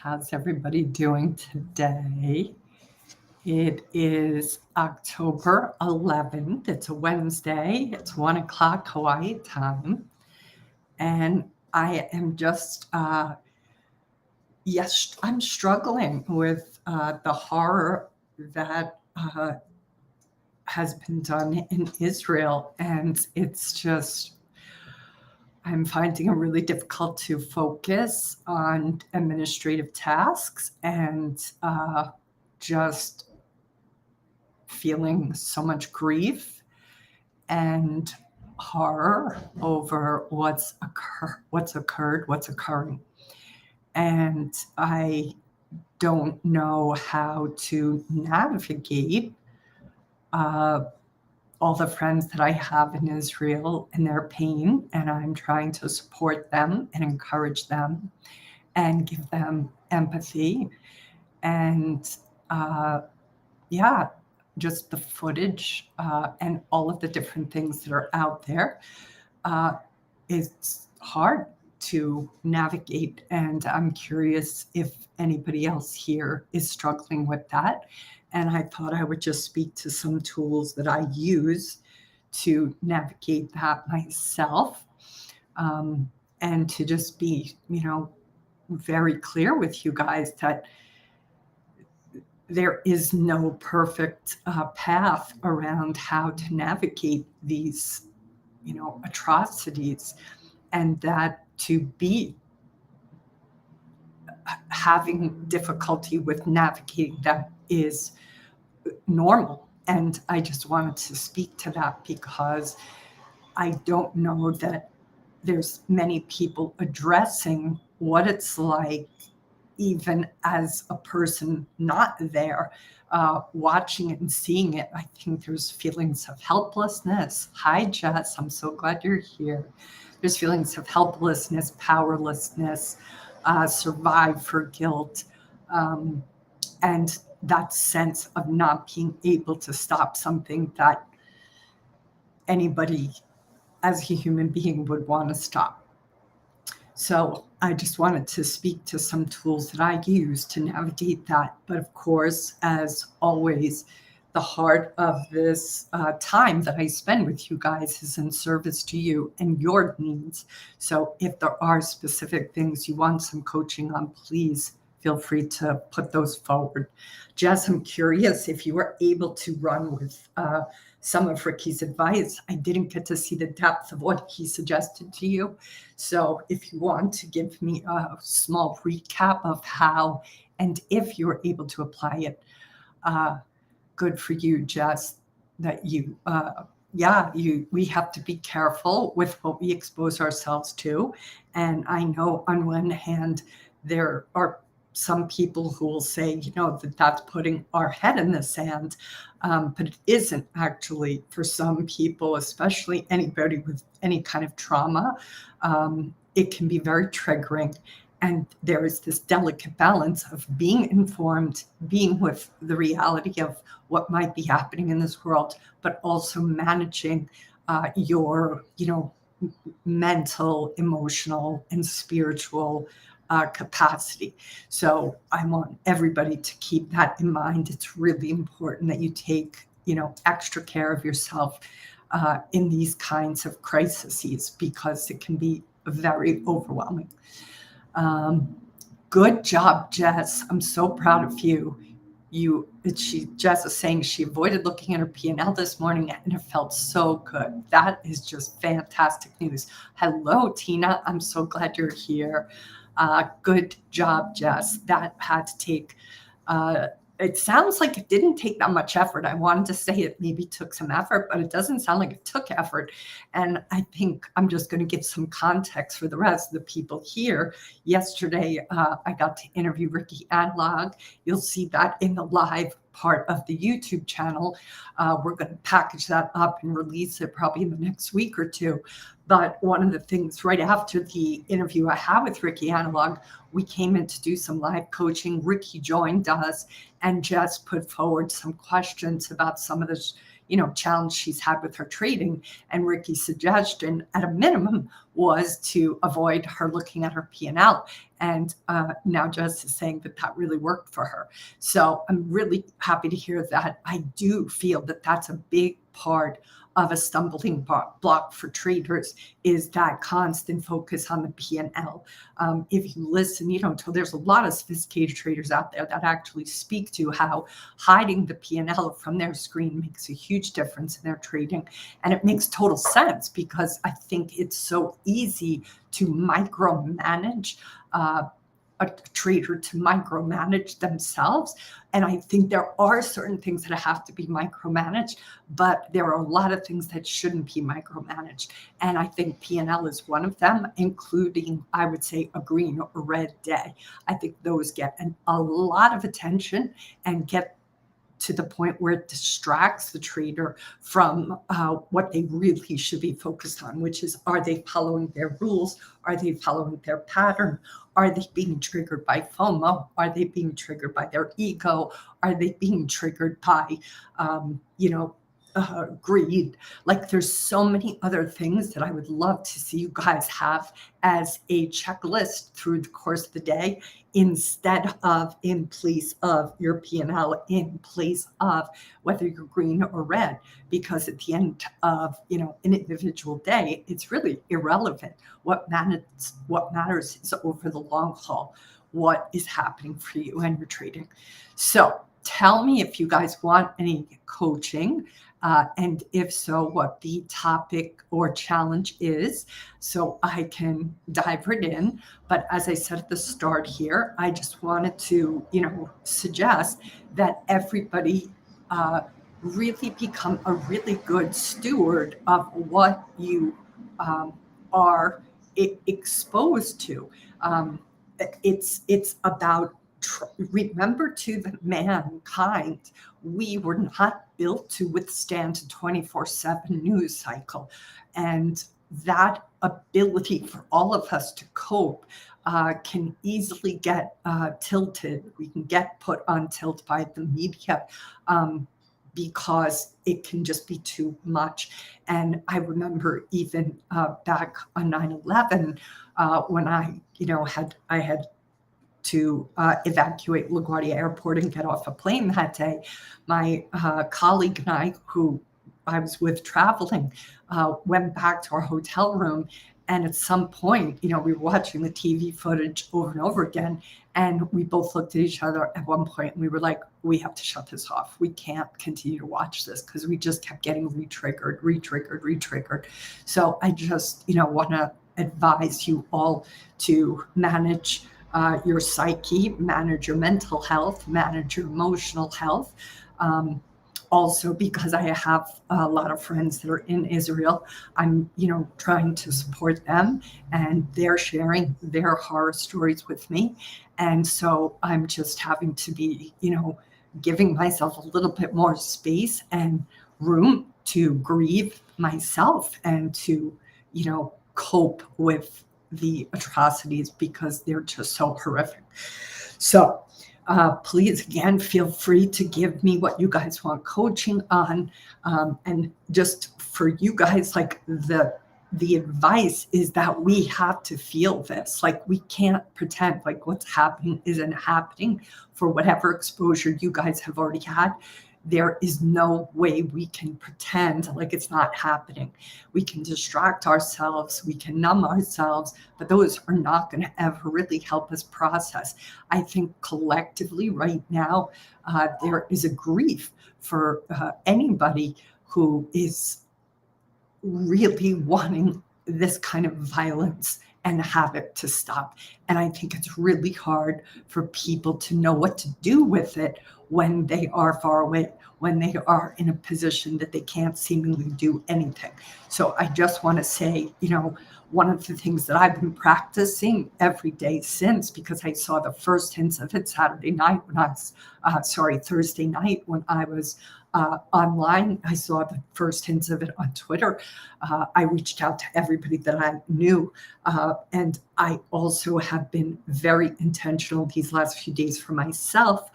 How's everybody doing today? It is October 11th. It's a Wednesday. It's 1 o'clock Hawaii time. And I am just, yes, I'm struggling with the horror that has been done in Israel. And it's just, I'm finding it really difficult to focus on administrative tasks and just feeling so much grief and horror over what's occurring. And I don't know how to navigate all the friends that I have in Israel and their pain, and I'm trying to support them and encourage them and give them empathy. And just the footage and all of the different things that are out there. It's hard to navigate, and I'm curious if anybody else here is struggling with that. And I thought I would just speak to some tools that I use to navigate that myself, and to just be, very clear with you guys that there is no perfect path around how to navigate these, atrocities, and that to be having difficulty with navigating that is normal. And I just wanted to speak to that because I don't know that there's many people addressing what it's like, even as a person not there, watching it and seeing it. I think there's feelings of helplessness. Hi, Jess. I'm so glad you're here. There's feelings of helplessness, powerlessness, survivor guilt, and that sense of not being able to stop something that anybody as a human being would want to stop. So I just wanted to speak to some tools that I use to navigate that. But of course, as always, the heart of this time that I spend with you guys is in service to you and your needs. So if there are specific things you want some coaching on, please feel free to put those forward. Jess, I'm curious if you were able to run with some of Ricky's advice. I didn't get to see the depth of what he suggested to you. So if you want to give me a small recap of how and if you were able to apply it, good for you, Jess, that you, we have to be careful with what we expose ourselves to. And I know on one hand, there are some people who will say, that that's putting our head in the sand, but it isn't actually. For some people, especially anybody with any kind of trauma, it can be very triggering. And there is this delicate balance of being informed, being with the reality of what might be happening in this world, but also managing your, mental, emotional, and spiritual capacity. So I want everybody to keep that in mind. It's really important that you take, extra care of yourself in these kinds of crises, because it can be very overwhelming. Good job, Jess. I'm so proud of you. Jess is saying she avoided looking at her P&L this morning and it felt so good. That is just fantastic news. Hello, Tina. I'm so glad you're here. Good job, Jess. That had to take, it sounds like it didn't take that much effort. I wanted to say it maybe took some effort, but it doesn't sound like it took effort. And I think I'm just going to give some context for the rest of the people here. Yesterday, I got to interview Ricky Analog. You'll see that in the live part of the YouTube channel. We're going to package that up and release it probably in the next week or two. But one of the things right after the interview I had with Ricky Analog, we came in to do some live coaching. Ricky joined us and just put forward some questions about some of the, challenge she's had with her trading. And Ricky's suggestion, at a minimum, was to avoid her looking at her P&L. And now Jess is saying that really worked for her. So I'm really happy to hear that. I do feel that that's a big part of a stumbling block for traders, is that constant focus on the P&L. If you listen, there's a lot of sophisticated traders out there that actually speak to how hiding the P&L from their screen makes a huge difference in their trading. And it makes total sense, because I think it's so easy to micromanage a trader, to micromanage themselves. And I think there are certain things that have to be micromanaged, but there are a lot of things that shouldn't be micromanaged. And I think P&L is one of them, including, I would say, a green or red day. I think those get a lot of attention and get to the point where it distracts the trader from what they really should be focused on, which is, are they following their rules? Are they following their pattern? Are they being triggered by FOMO? Are they being triggered by their ego? Are they being triggered by, greed? Like, there's so many other things that I would love to see you guys have as a checklist through the course of the day, instead of in place of your P&L, in place of whether you're green or red, because at the end of an individual day, it's really irrelevant. What matters is over the long haul, what is happening for you and your trading. So tell me if you guys want any coaching. And if so, what the topic or challenge is, so I can dive right in. But as I said at the start here, I just wanted to, suggest that everybody really become a really good steward of what you are exposed to. It's about remember, to the mankind, we were not built to withstand a 24/7 news cycle. And that ability for all of us to cope can easily get tilted. We can get put on tilt by the media because it can just be too much. And I remember even back on 9/11, when I had to evacuate LaGuardia Airport and get off a plane that day. My colleague and I, who I was with traveling, went back to our hotel room. And at some point, we were watching the TV footage over and over again. And we both looked at each other at one point and we were like, we have to shut this off. We can't continue to watch this, because we just kept getting re-triggered. So I just, want to advise you all to manage your psyche, manage your mental health, manage your emotional health. Also, because I have a lot of friends that are in Israel, I'm, trying to support them, and they're sharing their horror stories with me. And so I'm just having to be, giving myself a little bit more space and room to grieve myself and to, cope with the atrocities, because they're just so horrific. So please, again, feel free to give me what you guys want coaching on. And just for you guys, like, the advice is that we have to feel this. Like, we can't pretend like what's happening isn't happening. For whatever exposure you guys have already had, there is no way we can pretend like it's not happening. We can distract ourselves, we can numb ourselves, but those are not going to ever really help us process. I think collectively right now, there is a grief for anybody who is really wanting this kind of violence and have it to stop. And I think it's really hard for people to know what to do with it when they are far away, when they are in a position that they can't seemingly do anything. So I just want to say, one of the things that I've been practicing every day since, because I saw the first hints of it Thursday night when I was online. I saw the first hints of it on Twitter. I reached out to everybody that I knew. And I also have been very intentional these last few days for myself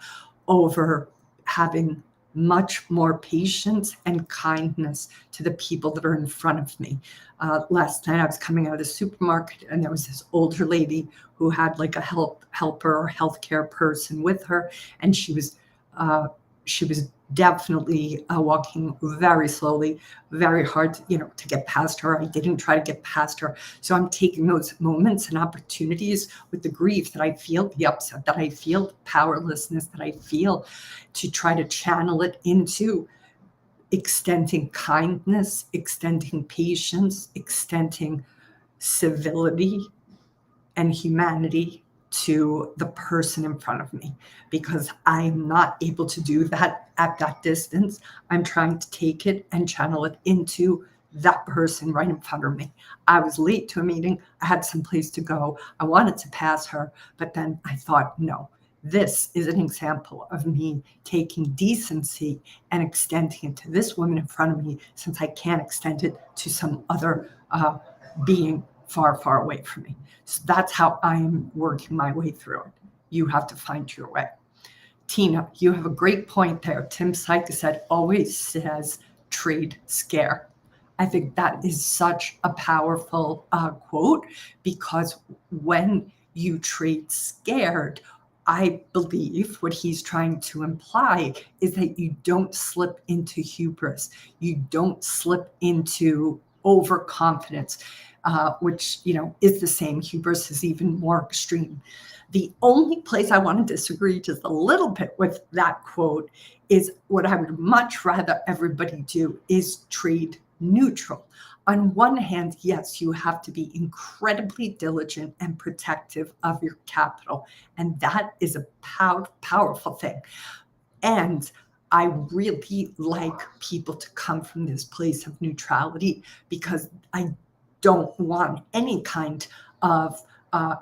over having much more patience and kindness to the people that are in front of me. Last night I was coming out of the supermarket and there was this older lady who had like a helper or healthcare person with her, and she was definitely walking very slowly, very hard, to get past her. I didn't try to get past her. So I'm taking those moments and opportunities with the grief that I feel, the upset that I feel, the powerlessness that I feel, to try to channel it into extending kindness, extending patience, extending civility and humanity to the person in front of me, because I'm not able to do that at that distance. I'm trying to take it and channel it into that person right in front of me. I was late to a meeting. I had some place to go. I wanted to pass her, but then I thought, no, this is an example of me taking decency and extending it to this woman in front of me, since I can't extend it to some other being far, far away from me. So that's how I'm working my way through it. You have to find your way. Tina, you have a great point there. Tim Sykes said, always says trade scare. I think that is such a powerful quote, because when you trade scared, I believe what he's trying to imply is that you don't slip into hubris. You don't slip into overconfidence, which, is the same. Hubris is even more extreme. The only place I want to disagree just a little bit with that quote is what I would much rather everybody do is trade neutral. On one hand, yes, you have to be incredibly diligent and protective of your capital, and that is a powerful thing. And I really like people to come from this place of neutrality, because I don't want any kind of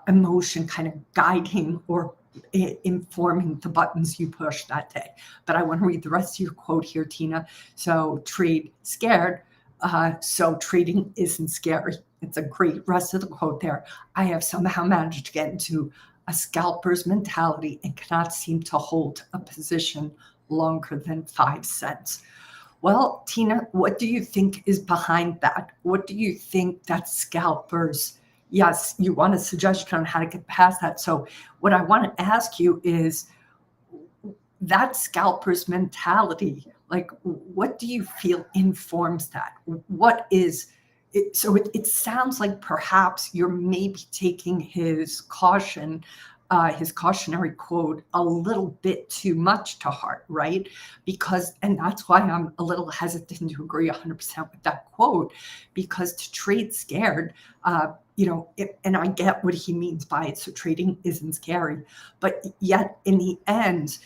emotion kind of guiding or informing the buttons you push that day. But I want to read the rest of your quote here, Tina. So trade scared. So trading isn't scary. It's a great rest of the quote there. I have somehow managed to get into a scalper's mentality and cannot seem to hold a position longer than 5 cents. Well, Tina, what do you think is behind that? What do you think that scalpers, yes, you want a suggestion on how to get past that. So what I want to ask you is, that scalper's mentality, like, what do you feel informs that? What is it? So it sounds like perhaps you're maybe taking his cautionary quote a little bit too much to heart, right? And that's why I'm a little hesitant to agree 100% with that quote, because to trade scared, and I get what he means by it. So trading isn't scary, but yet in the end,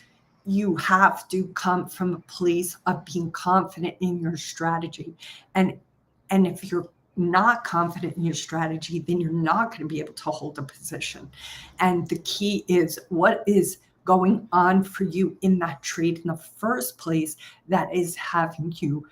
you have to come from a place of being confident in your strategy. And if you're not confident in your strategy, then you're not going to be able to hold a position. And the key is, what is going on for you in that trade in the first place that is having you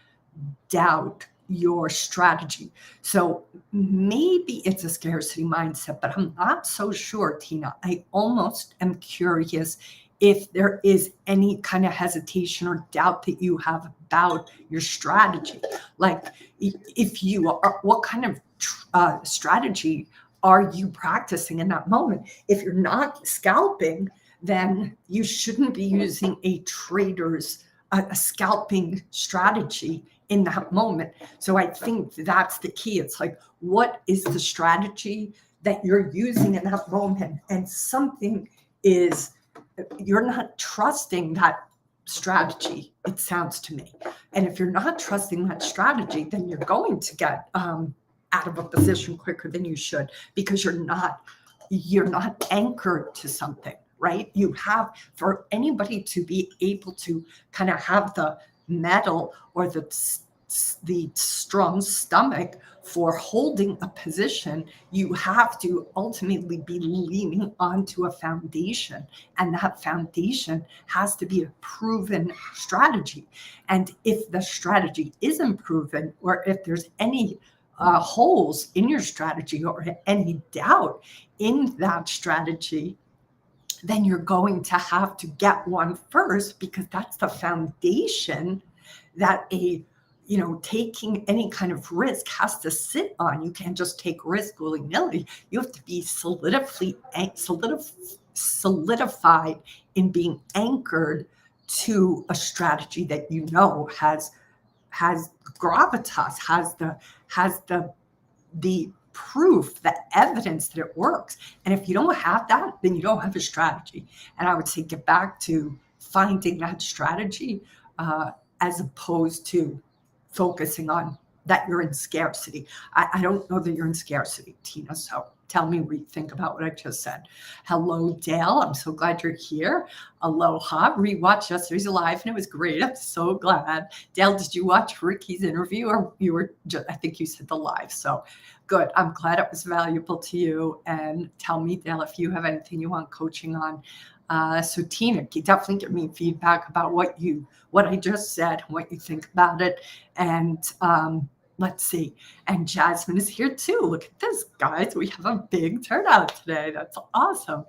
doubt your strategy? So maybe it's a scarcity mindset, but I'm not so sure, Tina. I almost am curious if there is any kind of hesitation or doubt that you have about your strategy. Like, if you are, what kind of strategy are you practicing in that moment? If you're not scalping, then you shouldn't be using a scalping strategy in that moment. So I think that's the key. It's like, what is the strategy that you're using in that moment? And something is, you're not trusting that strategy, it sounds to me. And if you're not trusting that strategy, then you're going to get out of a position quicker than you should, because you're not anchored to something, right? You have, for anybody to be able to kind of have the metal or the strong stomach for holding a position, you have to ultimately be leaning onto a foundation, and that foundation has to be a proven strategy. And if the strategy isn't proven, or if there's any holes in your strategy or any doubt in that strategy, then you're going to have to get one first, because that's the foundation that taking any kind of risk has to sit on. You can't just take risk willy-nilly. You have to be solidified in being anchored to a strategy that has gravitas, has the proof, the evidence that it works. And if you don't have that, then you don't have a strategy. And I would say get back to finding that strategy, as opposed to focusing on that you're in scarcity. I don't know that you're in scarcity, Tina. So tell me what you think about what I just said. Hello, Dale. I'm so glad you're here. Aloha. Rewatched yesterday's live and it was great. I'm so glad. Dale, did you watch Ricky's interview, or you were just, I think you said the live. So good. I'm glad it was valuable to you. And tell me, Dale, if you have anything you want coaching on. So Tina, definitely give me feedback about what I just said, what you think about it. And let's see. And Jasmine is here too. Look at this, guys. We have a big turnout today. That's awesome.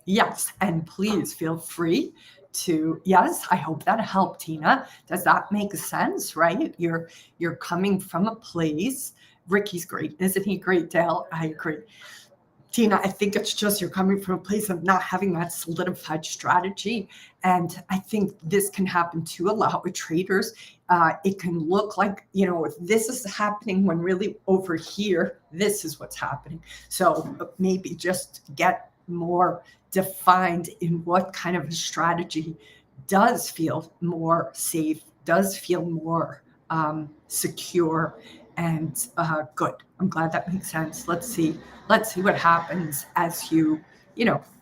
Yes. And please feel free to, yes, I hope that helped, Tina. Does that make sense, right? You're coming from a place. Ricky's great. Isn't he great, Dale? I agree. Tina, I think it's just you're coming from a place of not having that solidified strategy. And I think this can happen too a lot with traders. It can look like, if this is happening when really over here, this is what's happening. So maybe just get more defined in what kind of a strategy does feel more safe, does feel more secure, and good. I'm glad that makes sense. Let's see what happens as you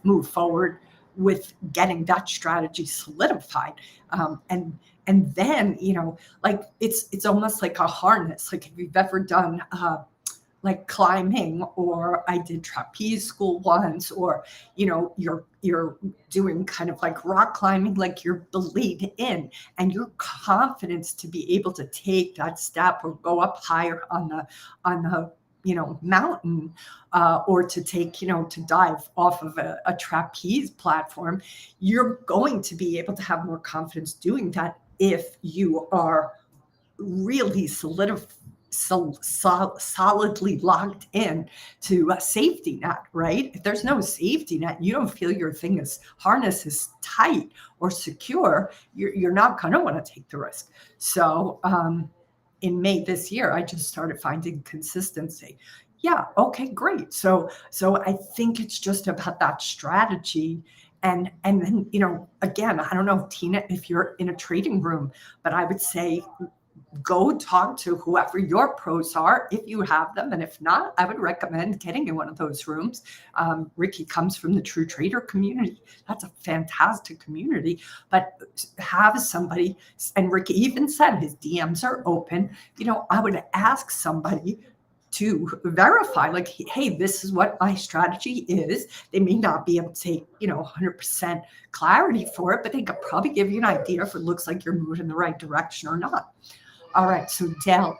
move forward with getting that strategy solidified. And then, like it's almost like a harness. Like if you've ever done like climbing, or I did trapeze school once, or you're doing kind of like rock climbing, like you're belayed in, and your confidence to be able to take that step or go up higher on the mountain, or to take, to dive off of a trapeze platform, you're going to be able to have more confidence doing that if you are really solidly locked in to a safety net, right? If there's no safety net, you don't feel your harness is tight or secure, you're not going to want to take the risk. So in May this year, I just started finding consistency. Yeah, okay, great. So I think it's just about that strategy. And then, again, I don't know, Tina, if you're in a trading room, but I would say go talk to whoever your pros are, if you have them. And if not, I would recommend getting in one of those rooms. Ricky comes from the True Trader community. That's a fantastic community. But have somebody, and Ricky even said his DMs are open. I would ask somebody to verify, like, hey, this is what my strategy is. They may not be able to take, 100% clarity for it, but they could probably give you an idea if it looks like you're moving in the right direction or not. All right, so Dale,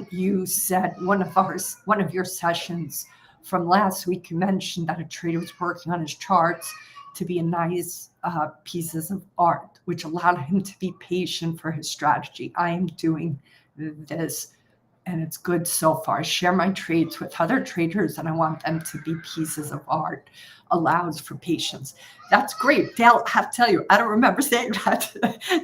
you said one of your sessions from last week, you mentioned that a trader was working on his charts to be nice pieces of art, which allowed him to be patient for his strategy. I am doing this, and it's good so far. I share my trades with other traders, and I want them to be pieces of art. Allows for patience. That's great. Dale, I have to tell you, I don't remember saying that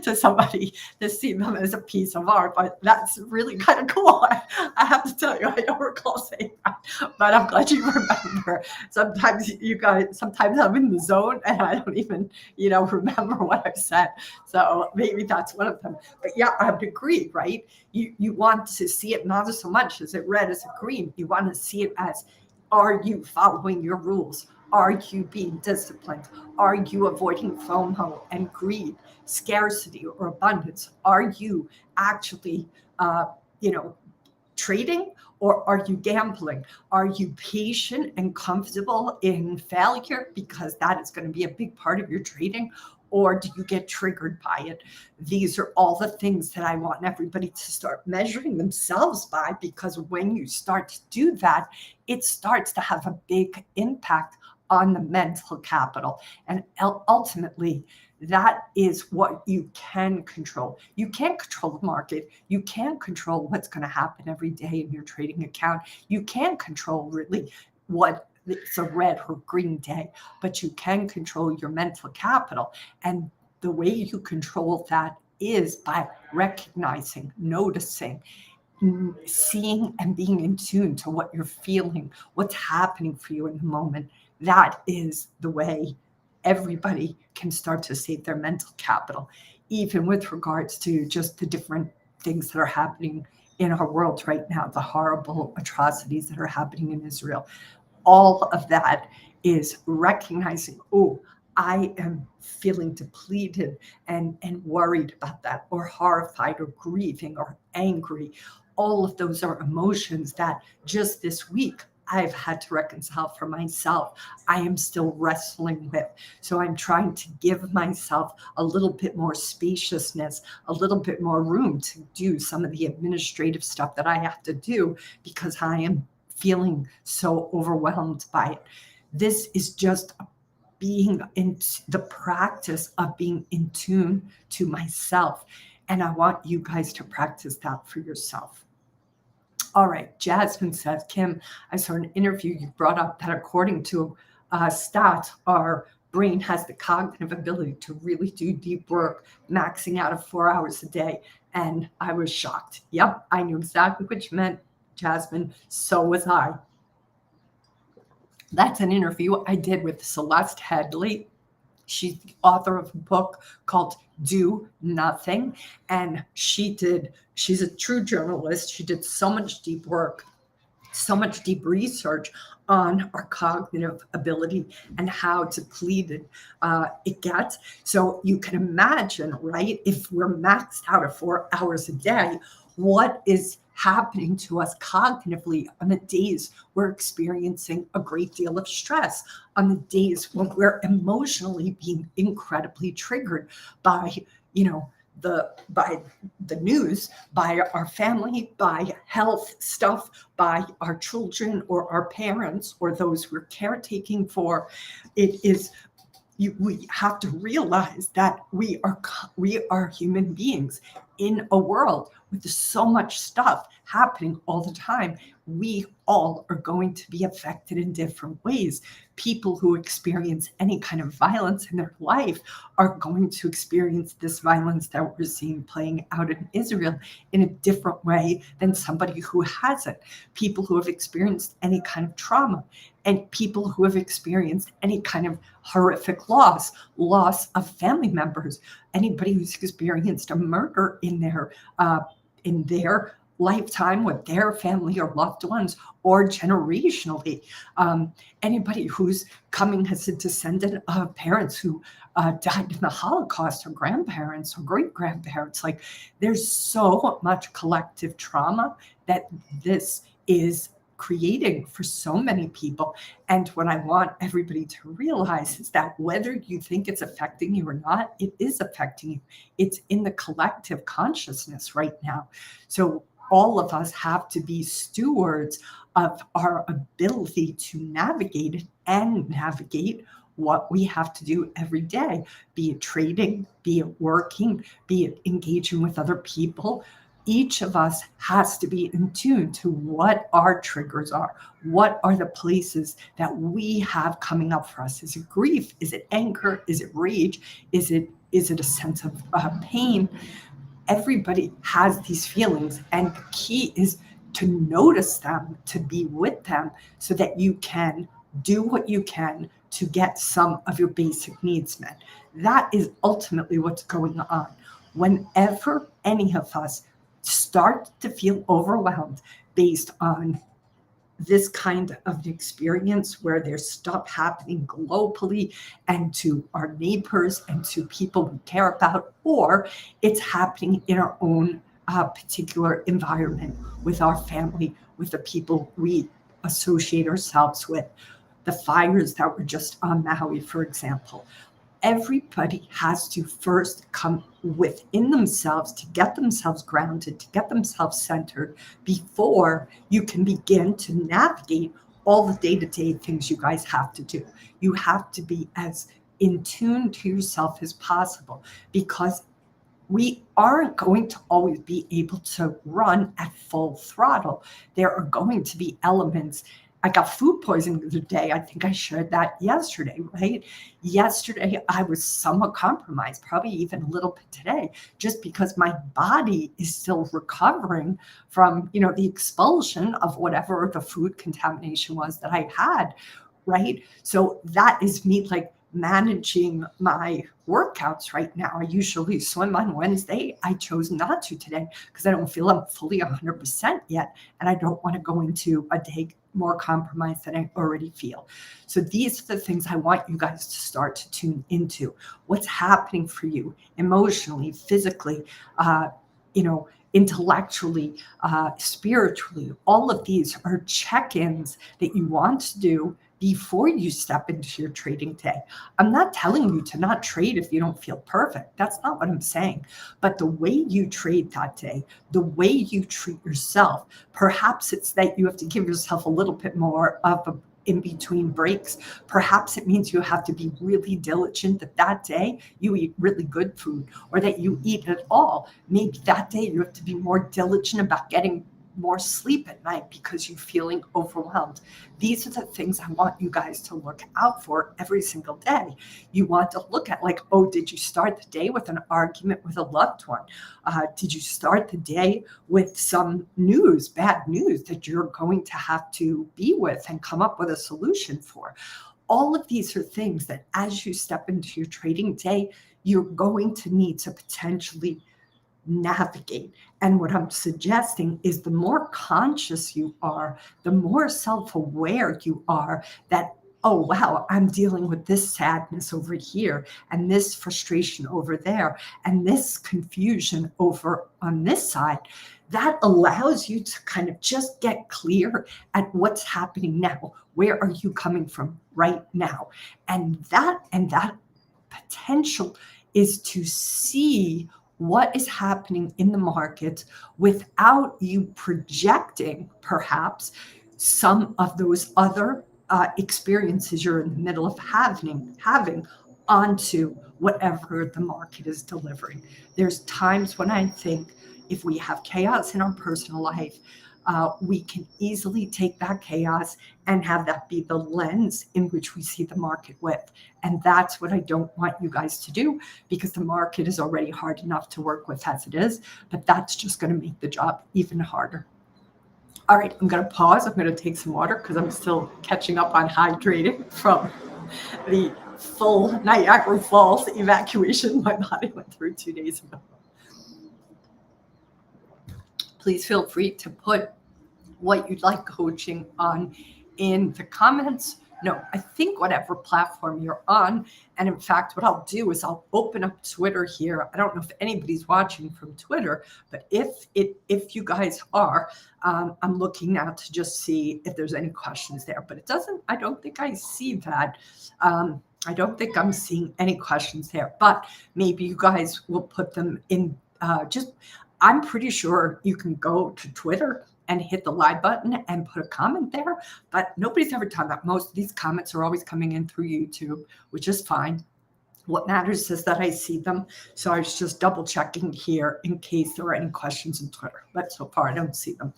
to somebody to see them as a piece of art, but that's really kind of cool. I have to tell you, I don't recall saying that, but I'm glad you remember. Sometimes I'm in the zone and I don't even, remember what I've said. So maybe that's one of them. But yeah, I would agree, right? You want to see it not so much as it red as a green. You want to see it as, are you following your rules? Are you being disciplined? Are you avoiding FOMO and greed, scarcity or abundance? Are you actually, trading, or are you gambling? Are you patient and comfortable in failure, because that is going to be a big part of your trading? Or do you get triggered by it? These are all the things that I want everybody to start measuring themselves by, because when you start to do that, it starts to have a big impact on the mental capital. And ultimately, that is what you can control. You can't control the market. You can't control what's going to happen every day in your trading account. You can't control really what it's a red or green day, but you can control your mental capital. And the way you control that is by recognizing, noticing, seeing and being in tune to what you're feeling, what's happening for you in the moment. That is the way everybody can start to save their mental capital, even with regards to just the different things that are happening in our world right now, the horrible atrocities that are happening in Israel. All of that is recognizing, oh, I am feeling depleted and worried about that, or horrified, or grieving, or angry. All of those are emotions that just this week I've had to reconcile for myself. I am still wrestling with. So I'm trying to give myself a little bit more spaciousness, a little bit more room to do some of the administrative stuff that I have to do because I am feeling so overwhelmed by it. This is just being in the practice of being in tune to myself. And I want you guys to practice that for yourself. All right, Jasmine says, Kim, I saw an interview you brought up that according to stats, our brain has the cognitive ability to really do deep work, maxing out at 4 hours a day. And I was shocked. Yep, I knew exactly what you meant, Jasmine. So was I. That's an interview I did with Celeste Headley. She's the author of a book called Do Nothing. And she's a true journalist. She did so much deep work, so much deep research on our cognitive ability and how depleted it gets. So you can imagine, right, if we're maxed out at 4 hours a day, what is happening to us cognitively on the days we're experiencing a great deal of stress, on the days when we're emotionally being incredibly triggered by, by the news, by our family, by health stuff, by our children or our parents or those we're caretaking for. We have to realize that we are human beings in a world with so much stuff happening all the time. We all are going to be affected in different ways. People who experience any kind of violence in their life are going to experience this violence that we're seeing playing out in Israel in a different way than somebody who hasn't. People who have experienced any kind of trauma, and people who have experienced any kind of horrific loss of family members, anybody who's experienced a murder in their lifetime with their family or loved ones, or generationally, anybody who's coming as a descendant of parents who died in the Holocaust, or grandparents or great grandparents. Like, there's so much collective trauma that this is creating for so many people. And what I want everybody to realize is that whether you think it's affecting you or not, it is affecting you. It's in the collective consciousness right now. So all of us have to be stewards of our ability to navigate it and navigate what we have to do every day, be it trading, be it working, be it engaging with other people. Each of us has to be in tune to what our triggers are. What are the places that we have coming up for us? Is it grief? Is it anger? Is it rage? Is it a sense of pain? Everybody has these feelings, and the key is to notice them, to be with them, so that you can do what you can to get some of your basic needs met. That is ultimately what's going on. Whenever any of us start to feel overwhelmed based on this kind of experience where there's stuff happening globally and to our neighbors and to people we care about, or it's happening in our own particular environment with our family, with the people we associate ourselves with, the fires that were just on Maui, for example. Everybody has to first come within themselves to get themselves grounded, to get themselves centered before you can begin to navigate all the day-to-day things you guys have to do. You have to be as in tune to yourself as possible, because we aren't going to always be able to run at full throttle. There are going to be elements. I got food poisoning the other day. I think I shared that yesterday, right? Yesterday, I was somewhat compromised, probably even a little bit today, just because my body is still recovering from, the expulsion of whatever the food contamination was that I had, right? So that is me like managing my workouts right now. I usually swim on Wednesday. I chose not to today because I don't feel I'm fully 100% yet. And I don't want to go into a day more compromised than I already feel. So these are the things I want you guys to start to tune into. What's happening for you emotionally, physically, intellectually, spiritually. All of these are check-ins that you want to do before you step into your trading day. I'm not telling you to not trade if you don't feel perfect. That's not what I'm saying. But the way you trade that day, the way you treat yourself, perhaps it's that you have to give yourself a little bit more of a in between breaks. Perhaps it means you have to be really diligent that day you eat really good food, or that you eat at all. Maybe that day you have to be more diligent about getting more sleep at night because you're feeling overwhelmed. These are the things I want you guys to look out for every single day. You want to look at like, oh, did you start the day with an argument with a loved one? Did you start the day with some news, bad news that you're going to have to be with and come up with a solution for? All of these are things that as you step into your trading day, you're going to need to potentially navigate. And what I'm suggesting is the more conscious you are, the more self-aware you are that, oh, wow, I'm dealing with this sadness over here and this frustration over there and this confusion over on this side. That allows you to kind of just get clear at what's happening now. Where are you coming from right now? And that potential is to see what is happening in the market without you projecting perhaps some of those other experiences you're in the middle of having onto whatever the market is delivering. There's times when I think if we have chaos in our personal life, we can easily take that chaos and have that be the lens in which we see the market with. And that's what I don't want you guys to do, because the market is already hard enough to work with as it is, but that's just going to make the job even harder. All right, I'm going to pause. I'm going to take some water because I'm still catching up on hydrating from the full Niagara Falls evacuation my body went through 2 days ago. Please feel free to put what you'd like coaching on in the comments. No, I think whatever platform you're on. And in fact, what I'll do is I'll open up Twitter here. I don't know if anybody's watching from Twitter, but if you guys are, I'm looking now to just see if there's any questions there. But I don't think I see that. I don't think I'm seeing any questions there, but maybe you guys will put them in I'm pretty sure you can go to Twitter and hit the live button and put a comment there, but nobody's ever done that. Most of these comments are always coming in through YouTube, which is fine. What matters is that I see them. So I was just double checking here in case there are any questions on Twitter, but so far I don't see them.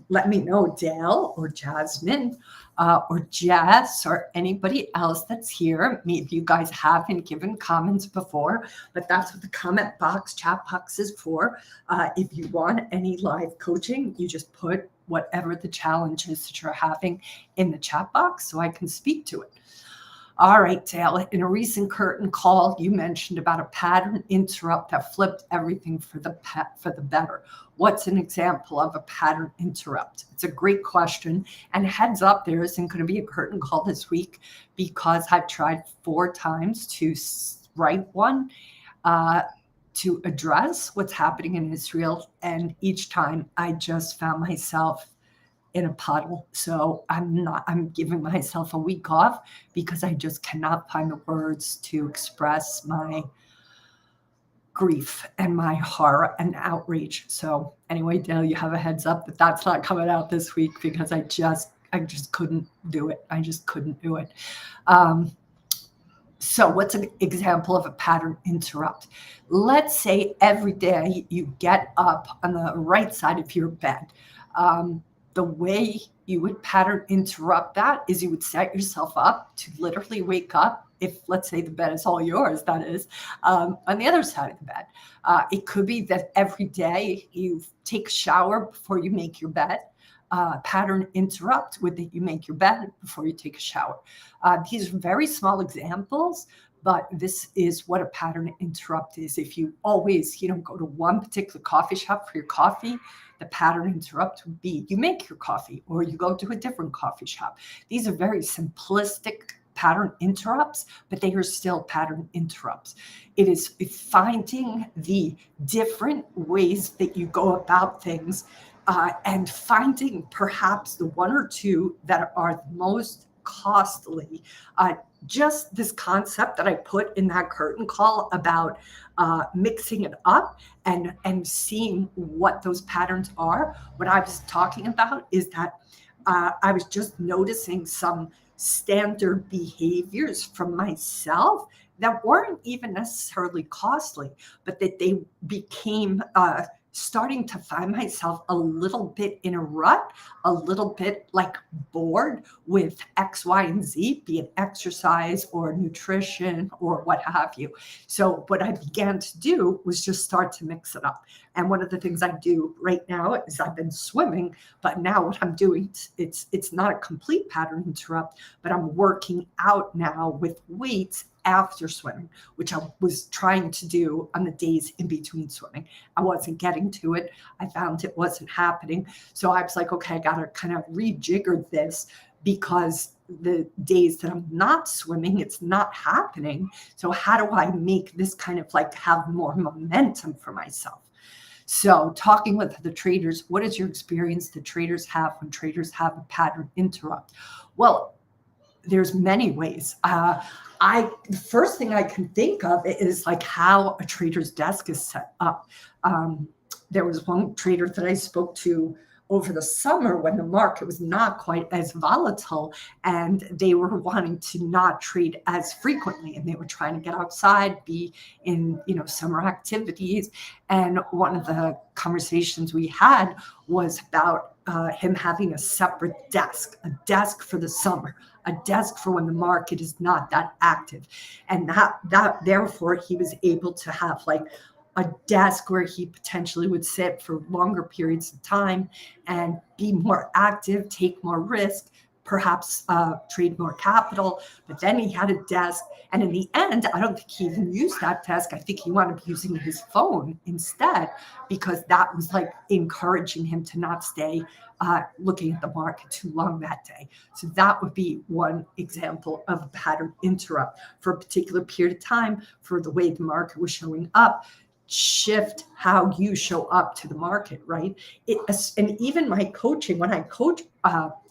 Let me know, Dale or Jasmine or Jess or anybody else that's here. Maybe you guys haven't given comments before, but that's what the comment box, chat box is for. If you want any live coaching, you just put whatever the challenge is that you're having in the chat box so I can speak to it. All right, Dale, in a recent Curtin call, you mentioned about a pattern interrupt that flipped everything for the better. What's an example of a pattern interrupt? It's a great question. And heads up, there isn't going to be a Curtin call this week because I've tried 4 times to write one to address what's happening in Israel. And each time I just found myself in a puddle. So I'm giving myself a week off because I just cannot find the words to express my grief and my horror and outrage. So anyway, Dale, you have a heads up that that's not coming out this week because I just I just couldn't do it. I just couldn't do it. Um, so what's an example of a pattern interrupt? Let's say every day you get up on the right side of your bed. The way you would pattern interrupt that is you would set yourself up to literally wake up, if let's say the bed is all yours, that is, on the other side of the bed. It could be that every day you take a shower before you make your bed. Pattern interrupt with that you make your bed before you take a shower. These are very small examples, but this is what a pattern interrupt is. If you always, go to one particular coffee shop for your coffee, the pattern interrupt would be you make your coffee or you go to a different coffee shop. These are very simplistic pattern interrupts, but they are still pattern interrupts. It is finding the different ways that you go about things and finding perhaps the one or two that are the most costly. Just this concept that I put in that curtain call about mixing it up and seeing what those patterns are. What I was talking about is that I was just noticing some standard behaviors from myself that weren't even necessarily costly, but that they became starting to find myself a little bit in a rut, a little bit like bored with X, Y, and Z, be it exercise or nutrition or what have you. So what I began to do was just start to mix it up. And one of the things I do right now is I've been swimming, but now what I'm doing, it's not a complete pattern interrupt, but I'm working out now with weights after swimming, which I was trying to do on the days in between swimming. I wasn't getting to it. I found it wasn't happening. So I was like, okay, I got to kind of rejigger this because the days that I'm not swimming, it's not happening. So how do I make this kind of like have more momentum for myself? So talking with the traders, what is your experience that traders have when traders have a pattern interrupt? Well, there's many ways. The first thing I can think of is like how a trader's desk is set up. There was one trader that I spoke to over the summer when the market was not quite as volatile and they were wanting to not trade as frequently and they were trying to get outside, be in, summer activities. And one of the conversations we had was about him having a separate desk, a desk for the summer, a desk for when the market is not that active. And that therefore he was able to have like a desk where he potentially would sit for longer periods of time and be more active, take more risk, perhaps trade more capital. But then he had a desk. And in the end, I don't think he even used that desk. I think he wound up using his phone instead, because that was like encouraging him to not stay looking at the market too long that day. So that would be one example of a pattern interrupt for a particular period of time for the way the market was showing up. Shift how you show up to the market, right? And even my coaching, when I coach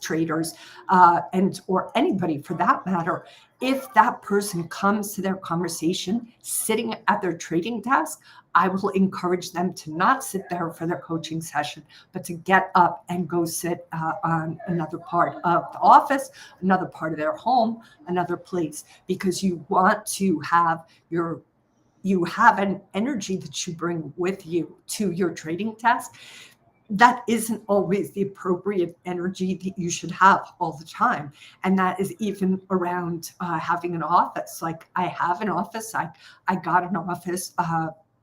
traders and or anybody for that matter, if that person comes to their conversation sitting at their trading desk, I will encourage them to not sit there for their coaching session, but to get up and go sit on another part of the office, another part of their home, another place, because you want to have you have an energy that you bring with you to your trading desk that isn't always the appropriate energy that you should have all the time. And that is even around having an office. Like I have an office. I got an office,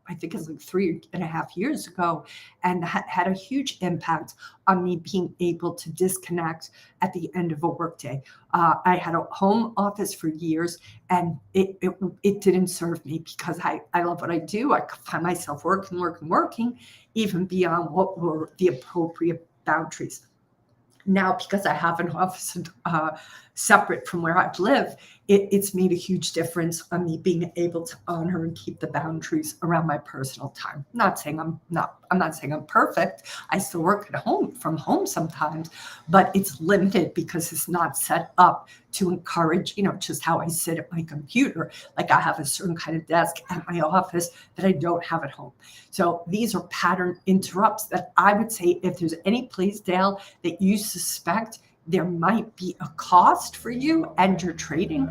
I think it's like 3.5 years ago, and had a huge impact on me being able to disconnect at the end of a workday. I had a home office for years, and it didn't serve me because I love what I do. I find myself working, even beyond what were the appropriate boundaries. Now, because I have an office separate from where I live, it's made a huge difference on me being able to honor and keep the boundaries around my personal time. I'm not saying I'm perfect. I still work at home from home sometimes, but it's limited because it's not set up to encourage, just how I sit at my computer. Like I have a certain kind of desk at my office that I don't have at home. So these are pattern interrupts that I would say if there's any place, Dale, that you suspect there might be a cost for you and your trading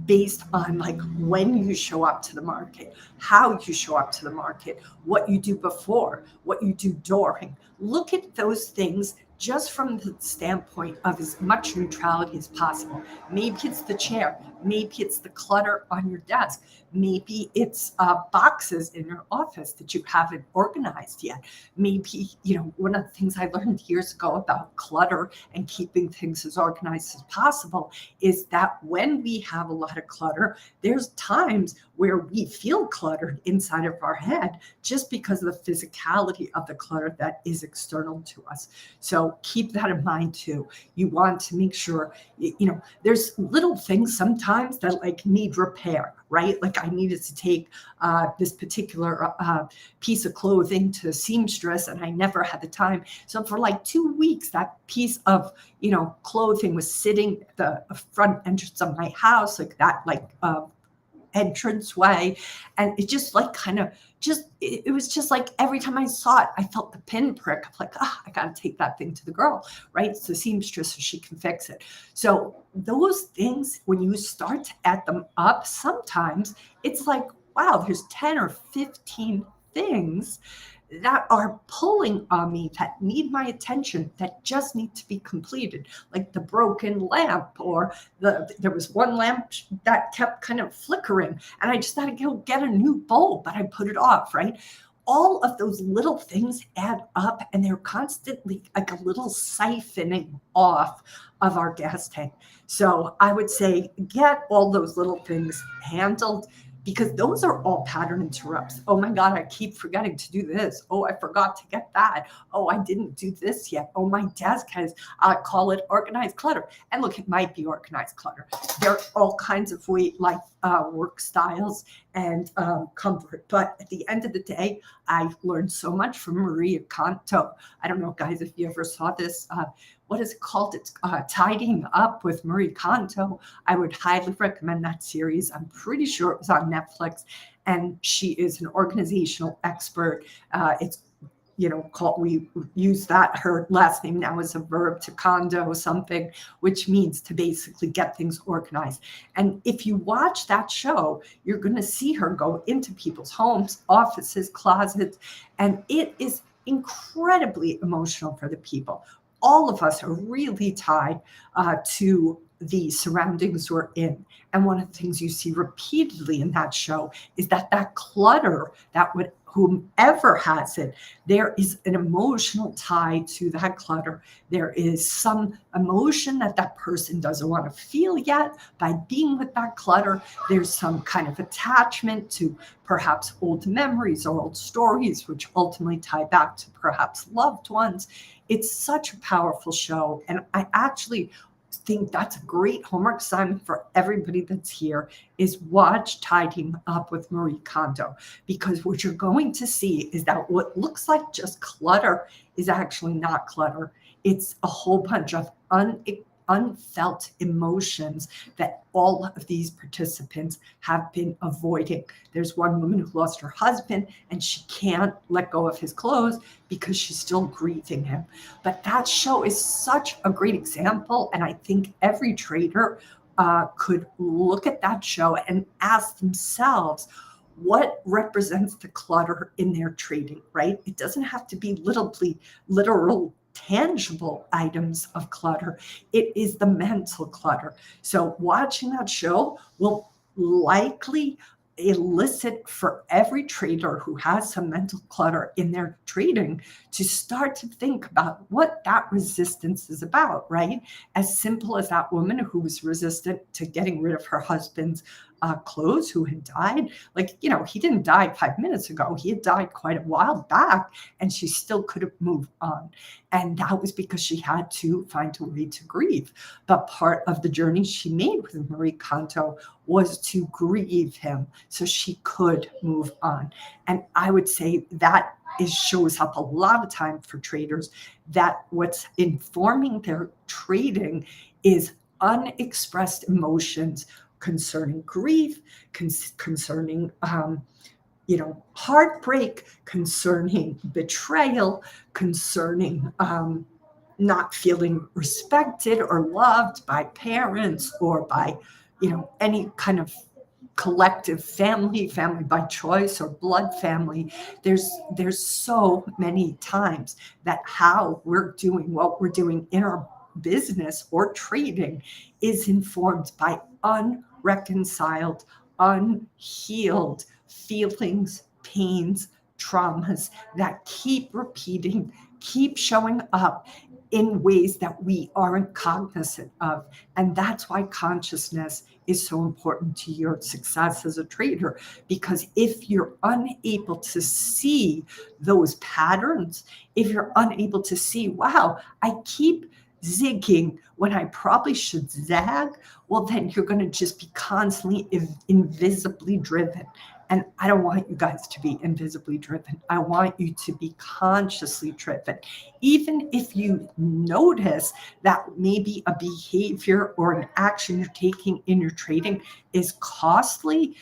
based on like when you show up to the market, how you show up to the market, what you do before, what you do during. Look at those things just from the standpoint of as much neutrality as possible. Maybe it's the chair, maybe it's the clutter on your desk, maybe it's boxes in your office that you haven't organized yet. Maybe, one of the things I learned years ago about clutter and keeping things as organized as possible is that when we have a lot of clutter, there's times where we feel cluttered inside of our head just because of the physicality of the clutter that is external to us. So keep that in mind too. You want to make sure, there's little things sometimes that like need repair, right? Like I needed to take this particular piece of clothing to seamstress and I never had the time. So for like 2 weeks, that piece of, clothing was sitting at the front entrance of my house, like that, entrance way, and it just like kind of it was just like every time I saw it I felt the pinprick of like, I gotta take that thing to the girl, right? It's the seamstress so she can fix it. So those things, when you start to add them up, sometimes it's like, wow, there's 10 or 15 things that are pulling on me, that need my attention, that just need to be completed, like the broken lamp, or there was one lamp that kept kind of flickering and I just had to go get a new bulb, but I put it off, right? All of those little things add up and they're constantly like a little siphoning off of our gas tank. So I would say get all those little things handled, because those are all pattern interrupts. Oh my God, I keep forgetting to do this. Oh, I forgot to get that. Oh, I didn't do this yet. Oh, my desk has, call it organized clutter. And look, it might be organized clutter. There are all kinds of work styles and comfort. But at the end of the day, I learned so much from Maria Kanto. I don't know, guys, if you ever saw this. What is it called? It's Tidying Up with Marie Kanto. I would highly recommend that series. I'm pretty sure it was on Netflix, and she is an organizational expert. It's we use that, her last name now is a verb, to condo something, which means to basically get things organized. And if you watch that show, you're going to see her go into people's homes, offices, closets, and it is incredibly emotional for the people. All of us are really tied to the surroundings we're in. And one of the things you see repeatedly in that show is that clutter, whomever has it, there is an emotional tie to that clutter. There is some emotion that person doesn't want to feel yet by being with that clutter. There's some kind of attachment to perhaps old memories or old stories, which ultimately tie back to perhaps loved ones. It's such a powerful show. And I actually think that's a great homework assignment for everybody that's here, is watch Tidying Up with Marie Kondo, because what you're going to see is that what looks like just clutter is actually not clutter. It's a whole bunch of unfelt emotions that all of these participants have been avoiding. There's one woman who lost her husband and she can't let go of his clothes because she's still grieving him. But that show is such a great example. And I think every trader could look at that show and ask themselves, what represents the clutter in their trading, right? It doesn't have to be literal tangible items of clutter. It is the mental clutter. So watching that show will likely elicit for every trader who has some mental clutter in their trading to start to think about what that resistance is about, right? As simple as that woman who was resistant to getting rid of her husband's clothes, who had died. He didn't die 5 minutes ago. He had died quite a while back, and she still could have moved on. And that was because she had to find a way to grieve. But part of the journey she made with Marie Kondo was to grieve him so she could move on. And I would say that shows up a lot of time for traders, that what's informing their trading is unexpressed emotions concerning grief, concerning heartbreak, concerning betrayal, concerning not feeling respected or loved by parents or by, any kind of collective family by choice or blood family. There's so many times that how we're doing what we're doing in our business or trading is informed by unreconciled, unhealed feelings, pains, traumas that keep repeating, keep showing up in ways that we aren't cognizant of. And that's why consciousness is so important to your success as a trader, because if you're unable to see those patterns, if you're unable to see, wow, I keep zigging when I probably should zag, well, then you're going to just be constantly invisibly driven. And I don't want you guys to be invisibly driven. I want you to be consciously driven. Even if you notice that maybe a behavior or an action you're taking in your trading is costly,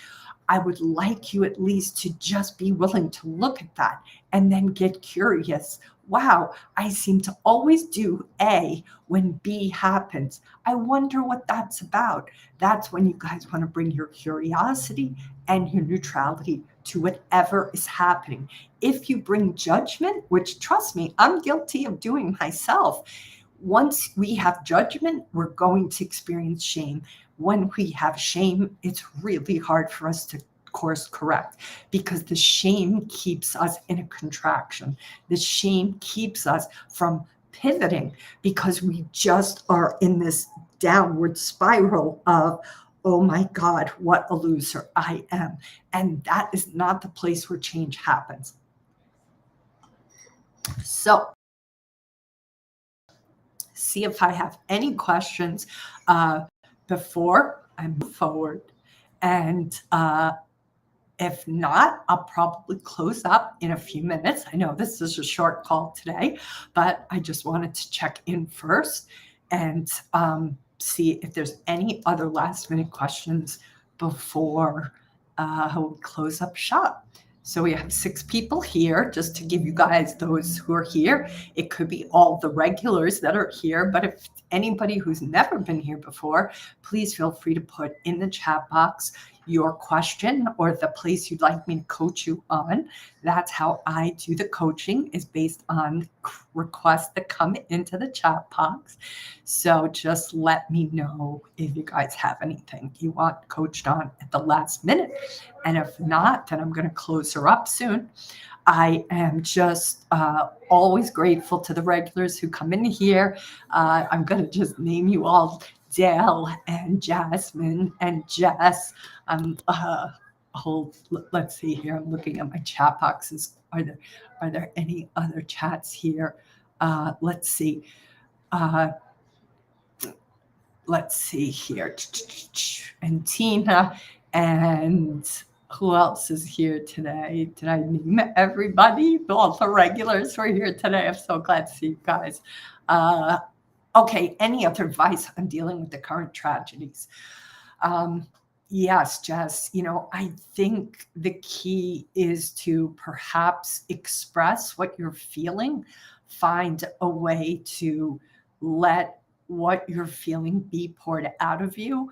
I would like you at least to just be willing to look at that and then get curious. Wow, I seem to always do A when B happens. I wonder what that's about. That's when you guys want to bring your curiosity and your neutrality to whatever is happening. If you bring judgment, which trust me, I'm guilty of doing myself, once we have judgment, we're going to experience shame. When we have shame, it's really hard for us to course correct, because the shame keeps us in a contraction. The shame keeps us from pivoting, because we just are in this downward spiral of, oh my God, what a loser I am. And that is not the place where change happens. So, see if I have any questions before I move forward. And if not, I'll probably close up in a few minutes. I know this is a short call today, but I just wanted to check in first and see if there's any other last minute questions before we close up shop. So we have 6 people here, just to give you guys those who are here. It could be all the regulars that are here, but if anybody who's never been here before, please feel free to put in the chat box your question or the place you'd like me to coach you on. That's how I do the coaching, is based on requests that come into the chat box. So just let me know if you guys have anything you want coached on at the last minute. And if not, then I'm going to close her up soon. I am just always grateful to the regulars who come in here. I'm going to just name you all: Dale and Jasmine and Jess. Let's see here. I'm looking at my chat boxes. Are there any other chats here? Let's see. Let's see here. And Tina, and who else is here today? Did I name everybody? All the regulars who are here today. I'm so glad to see you guys. Okay, any other advice on dealing with the current tragedies? Yes, Jess, I think the key is to perhaps express what you're feeling, find a way to let what you're feeling be poured out of you.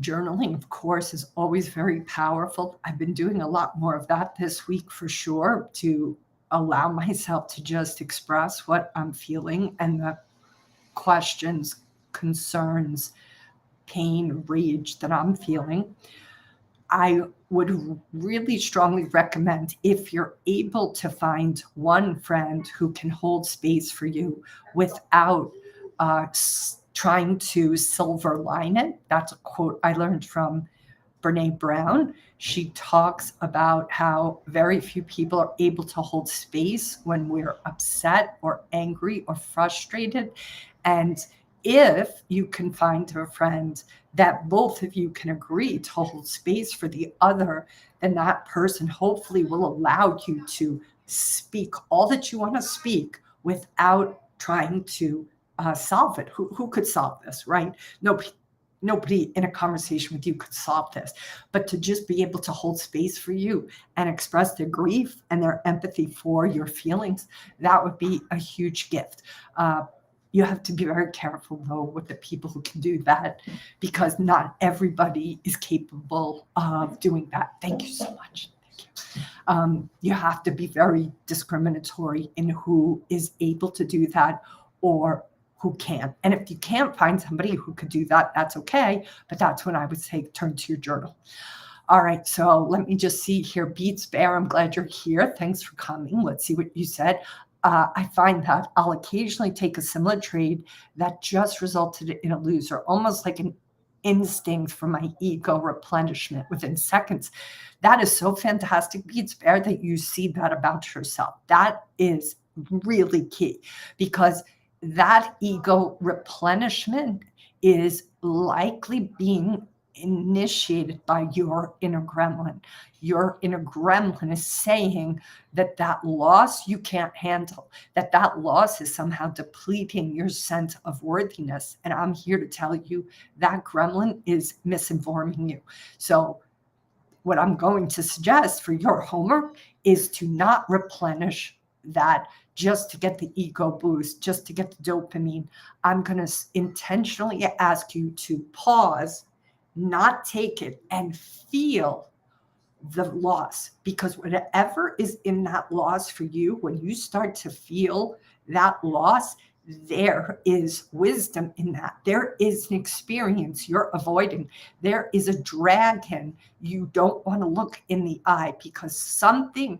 Journaling, of course, is always very powerful. I've been doing a lot more of that this week for sure, to allow myself to just express what I'm feeling and the questions, concerns, pain, rage that I'm feeling. I would really strongly recommend, if you're able to find one friend who can hold space for you without trying to silver line it. That's a quote I learned from Brene Brown. She talks about how very few people are able to hold space when we're upset or angry or frustrated. And if you can find a friend that both of you can agree to hold space for the other, then that person hopefully will allow you to speak all that you want to speak without trying to solve it. Who could solve this, right? nobody in a conversation with you could solve this, but to just be able to hold space for you and express their grief and their empathy for your feelings, that would be a huge gift. You have to be very careful, though, with the people who can do that, because not everybody is capable of doing that. Thank you so much. Thank you. You have to be very discriminatory in who is able to do that or who can't. And if you can't find somebody who could do that, that's okay. But that's when I would say turn to your journal. All right, so let me just see here. Beats Bear, I'm glad you're here. Thanks for coming. Let's see what you said. I find that I'll occasionally take a similar trade that just resulted in a loser, almost like an instinct for my ego replenishment within seconds. That is so fantastic, Beats Bear, that you see that about yourself. That is really key, because that ego replenishment is likely being initiated by your inner gremlin. Your inner gremlin is saying that that loss you can't handle, that loss is somehow depleting your sense of worthiness. And I'm here to tell you that gremlin is misinforming you. So what I'm going to suggest for your homework is to not replenish that just to get the ego boost, just to get the dopamine. I'm going to intentionally ask you to pause, not take it, and feel the loss, because whatever is in that loss for you, when you start to feel that loss, there is wisdom in that. There is an experience you're avoiding. There is a dragon you don't want to look in the eye, because something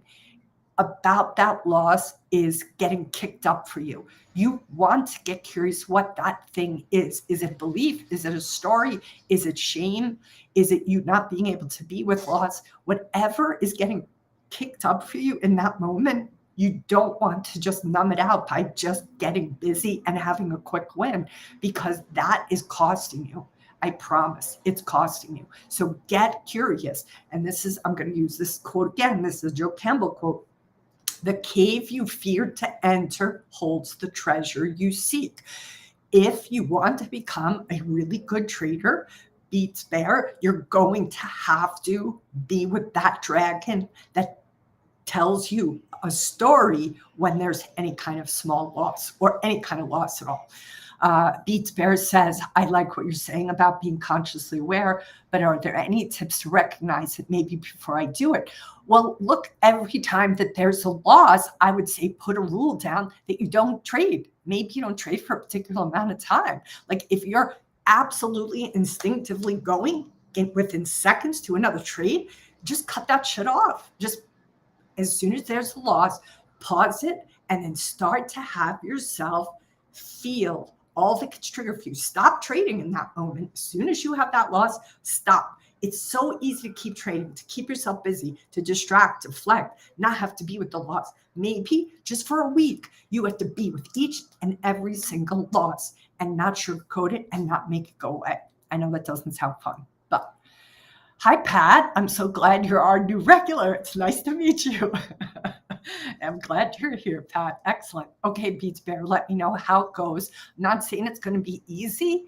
about that loss is getting kicked up for you. You want to get curious what that thing is. Is it belief? Is it a story? Is it shame? Is it you not being able to be with loss? Whatever is getting kicked up for you in that moment, you don't want to just numb it out by just getting busy and having a quick win, because that is costing you. I promise it's costing you. So get curious. And this is, I'm going to use this quote again. This is a Joe Campbell quote. The cave you feared to enter holds the treasure you seek. If you want to become a really good trader, Beats Bear, you're going to have to be with that dragon that tells you a story when there's any kind of small loss or any kind of loss at all. Beats Bear says, I like what you're saying about being consciously aware, but are there any tips to recognize it maybe before I do it? Well, look, every time that there's a loss, I would say put a rule down that you don't trade. Maybe you don't trade for a particular amount of time. Like if you're absolutely instinctively going within seconds to another trade, just cut that shit off. Just as soon as there's a loss, pause it, and then start to have yourself feel all that gets triggered for you. Stop trading in that moment. As soon as you have that loss, stop. It's so easy to keep trading, to keep yourself busy, to distract, deflect, not have to be with the loss. Maybe just for a week, you have to be with each and every single loss and not sugarcoat it and not make it go away. I know that doesn't sound fun, but hi, Pat. I'm so glad you're our new regular. It's nice to meet you. I'm glad you're here, Pat. Excellent. Okay, Beats Bear, let me know how it goes. I'm not saying it's going to be easy.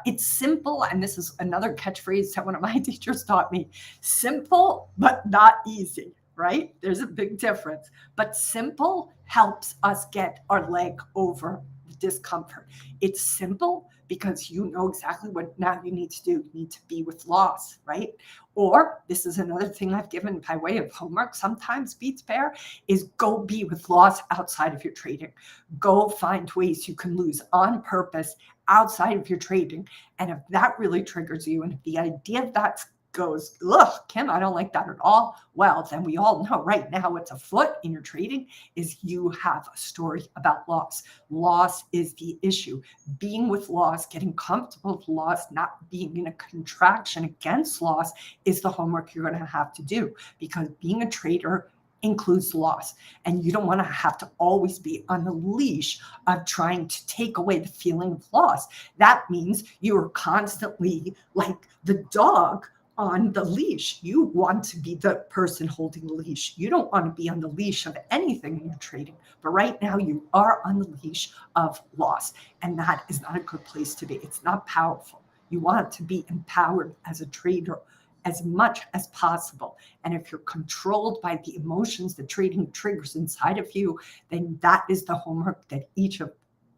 It's simple, and this is another catchphrase that one of my teachers taught me. Simple, but not easy, right? There's a big difference. But simple helps us get our leg over the discomfort. It's simple because you know exactly what now you need to do. You need to be with loss, right? Or this is another thing I've given by way of homework sometimes, Beats Bear, is go be with loss outside of your trading. Go find ways you can lose on purpose outside of your trading. And if that really triggers you, and if the idea of that goes, ugh, Kim, I don't like that at all, well, then we all know right now what's afoot in your trading is you have a story about loss. Loss is the issue. Being with loss, getting comfortable with loss, not being in a contraction against loss is the homework you're going to have to do, because being a trader includes loss. And you don't want to have to always be on the leash of trying to take away the feeling of loss. That means you are constantly like the dog on the leash. You want to be the person holding the leash. You don't want to be on the leash of anything in your trading. But right now you are on the leash of loss. And that is not a good place to be. It's not powerful. You want to be empowered as a trader as much as possible. And if you're controlled by the emotions that trading triggers inside of you, then that is the homework that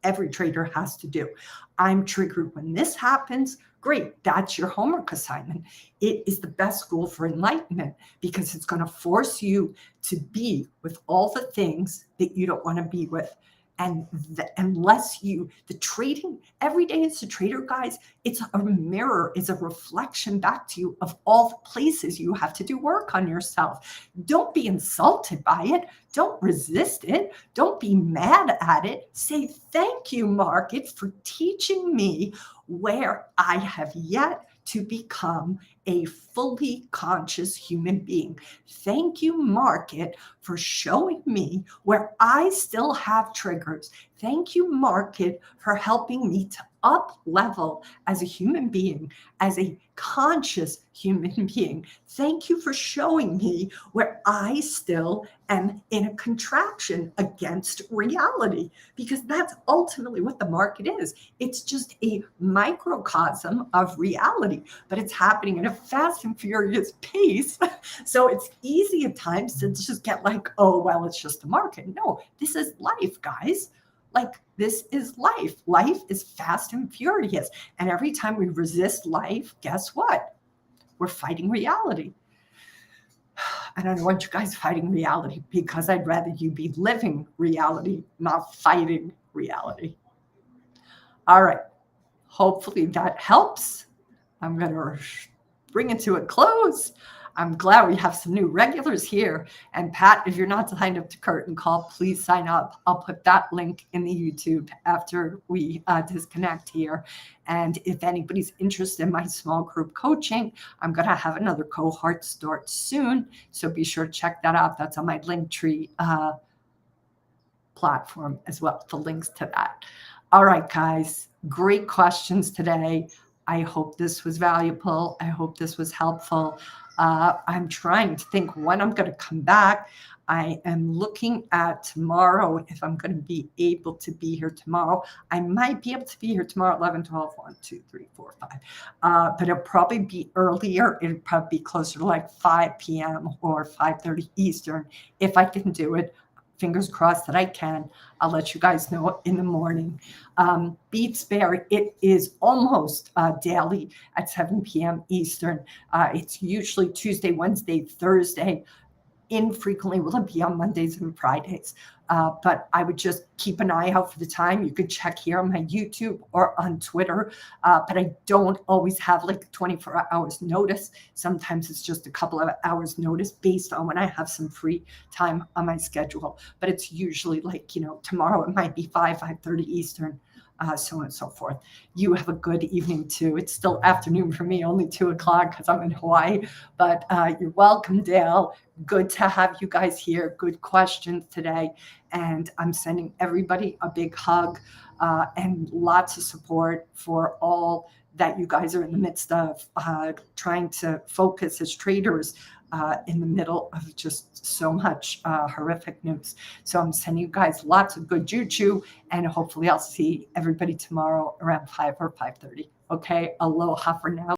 every trader has to do. I'm triggered when this happens. Great, that's your homework assignment. It is the best school for enlightenment because it's going to force you to be with all the things that you don't want to be with. And the trading every day as a trader, guys, it's a mirror, it's a reflection back to you of all the places you have to do work on yourself. Don't be insulted by it. Don't resist it. Don't be mad at it. Say, thank you, market, for teaching me where I have yet to become a fully conscious human being. Thank you, market, for showing me where I still have triggers. Thank you, market, for helping me to up level as a human being, as a conscious human being. Thank you for showing me where I still am in a contraction against reality, because that's ultimately what the market is. It's just a microcosm of reality, but it's happening at a fast and furious pace. So it's easy at times to just get like, oh, well, it's just the market. No, this is life, guys. Like, this is life. Life is fast and furious. And every time we resist life, guess what? We're fighting reality. And I don't want you guys fighting reality, because I'd rather you be living reality, not fighting reality. All right. Hopefully that helps. I'm going to bring it to a close. I'm glad we have some new regulars here. And Pat, if you're not signed up to Curtin Call, please sign up. I'll put that link in the YouTube after we disconnect here. And if anybody's interested in my small group coaching, I'm going to have another cohort start soon. So be sure to check that out. That's on my Linktree platform as well, the links to that. All right, guys, great questions today. I hope this was valuable. I hope this was helpful. I'm trying to think when I'm going to come back. I am looking at tomorrow, if I'm going to be able to be here tomorrow. I might be able to be here tomorrow, 11, 12, 1, 2, 3, 4, 5. But it'll probably be earlier. It'll probably be closer to like 5 p.m. or 5:30 Eastern. If I can do it, fingers crossed that I can. I'll let you guys know in the morning. Beats Bear, it is almost daily at 7 p.m. Eastern. It's usually Tuesday, Wednesday, Thursday. Infrequently will it be on Mondays and Fridays. But I would just keep an eye out for the time. You could check here on my YouTube or on Twitter. But I don't always have like 24 hours notice. Sometimes it's just a couple of hours notice based on when I have some free time on my schedule. But it's usually like, tomorrow it might be 5:30 Eastern. So on and so forth. You have a good evening too. It's still afternoon for me, only 2:00 because I'm in Hawaii. But you're welcome, Dale. Good to have you guys here. Good questions today. And I'm sending everybody a big hug and lots of support for all that you guys are in the midst of trying to focus as traders in the middle of just so much horrific news. So I'm sending you guys lots of good juju, and hopefully I'll see everybody tomorrow around 5 or 5:30. Okay, aloha for now.